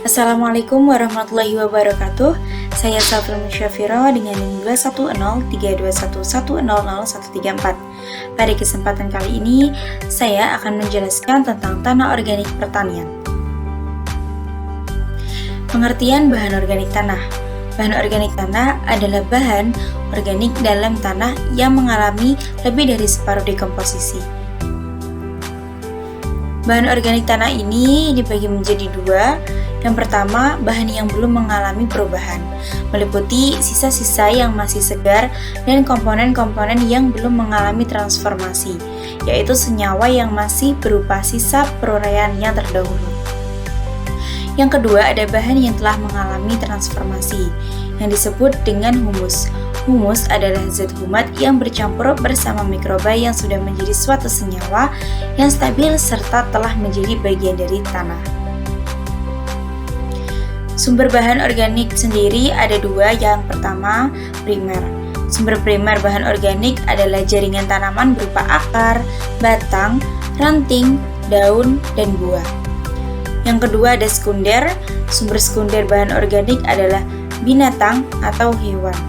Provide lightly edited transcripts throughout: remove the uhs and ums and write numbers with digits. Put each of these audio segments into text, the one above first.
Assalamualaikum warahmatullahi wabarakatuh. Saya Safira Musyafiro dengan NIM 2103211000134. Pada kesempatan kali ini, saya akan menjelaskan tentang tanah organik pertanian. Pengertian bahan organik tanah. Bahan organik tanah adalah bahan organik dalam tanah yang mengalami lebih dari separuh dekomposisi. Bahan organik tanah ini dibagi menjadi dua. Yang pertama, bahan yang belum mengalami perubahan, meliputi sisa-sisa yang masih segar dan komponen-komponen yang belum mengalami transformasi, yaitu senyawa yang masih berupa sisa peruraian yang terdahulu. Yang kedua, ada bahan yang telah mengalami transformasi, yang disebut dengan humus. Humus adalah zat humat yang bercampur bersama mikroba yang sudah menjadi suatu senyawa yang stabil serta telah menjadi bagian dari tanah. Sumber bahan organik sendiri ada dua. Yang pertama, primer. Sumber primer bahan organik adalah jaringan tanaman berupa akar, batang, ranting, daun, dan buah. Yang kedua ada sekunder. Sumber sekunder bahan organik adalah binatang atau hewan.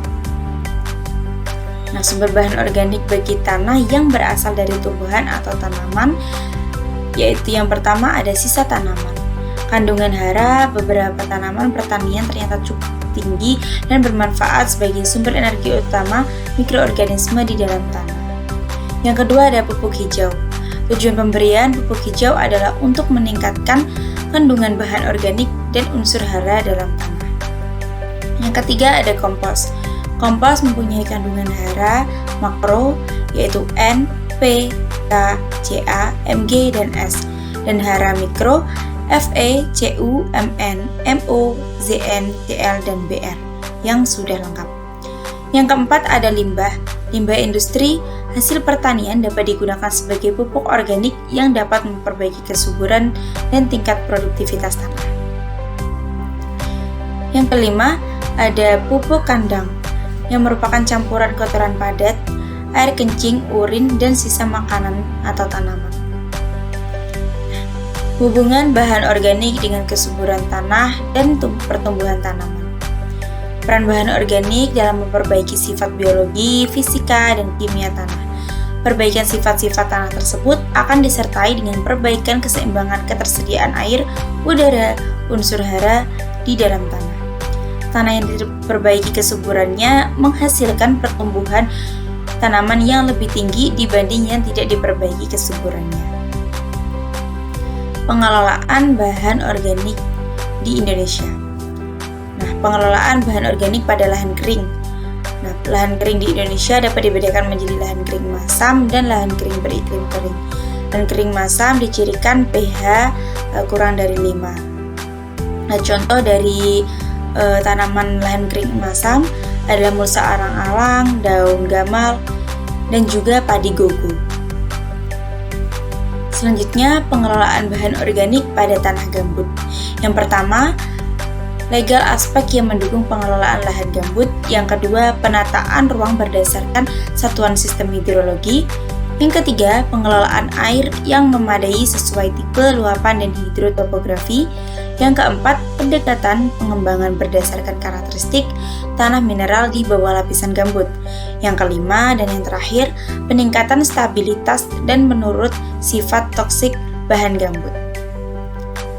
Nah, sumber bahan organik bagi tanah yang berasal dari tumbuhan atau tanaman, yaitu yang pertama ada sisa tanaman. Kandungan hara beberapa tanaman pertanian ternyata cukup tinggi dan bermanfaat sebagai sumber energi utama mikroorganisme di dalam tanah. Yang kedua ada pupuk hijau. Tujuan pemberian pupuk hijau adalah untuk meningkatkan kandungan bahan organik dan unsur hara dalam tanah. Yang ketiga ada kompos. Kompos mempunyai kandungan hara makro yaitu N, P, K, Ca, Mg, dan S, dan hara mikro Fe, Cu, Mn, Mo, Zn, Cl, dan Br yang sudah lengkap. Yang keempat ada limbah. Limbah industri hasil pertanian dapat digunakan sebagai pupuk organik yang dapat memperbaiki kesuburan dan tingkat produktivitas tanah. Yang kelima ada pupuk kandang yang merupakan campuran kotoran padat, air kencing, urin, dan sisa makanan atau tanaman. Hubungan bahan organik dengan kesuburan tanah dan pertumbuhan tanaman. Peran bahan organik dalam memperbaiki sifat biologi, fisika, dan kimia tanah. Perbaikan sifat-sifat tanah tersebut akan disertai dengan perbaikan keseimbangan ketersediaan air, udara, unsur hara di dalam tanah. Tanah yang diperbaiki kesuburannya menghasilkan pertumbuhan tanaman yang lebih tinggi dibanding yang tidak diperbaiki kesuburannya. Pengelolaan bahan organik di Indonesia. Nah, pengelolaan bahan organik pada lahan kering. Nah, lahan kering di Indonesia dapat dibedakan menjadi lahan kering masam dan lahan kering beriklim kering. Lahan kering masam dicirikan pH kurang dari 5. Nah, contoh dari tanaman lahan kering masam adalah mulsa alang-alang, daun gamal, dan juga padi gogo. Selanjutnya, pengelolaan bahan organik pada tanah gambut. Yang pertama, legal aspek yang mendukung pengelolaan lahan gambut. Yang kedua, penataan ruang berdasarkan satuan sistem hidrologi. Yang ketiga, pengelolaan air yang memadai sesuai tipe, luapan, dan hidrotopografi. Yang keempat, pendekatan pengembangan berdasarkan karakteristik tanah mineral di bawah lapisan gambut. Yang kelima dan yang terakhir, peningkatan stabilitas dan menurut sifat toksik bahan gambut.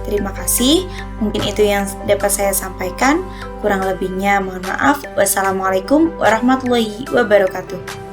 Terima kasih, mungkin itu yang dapat saya sampaikan. Kurang lebihnya mohon maaf. Wassalamualaikum warahmatullahi wabarakatuh.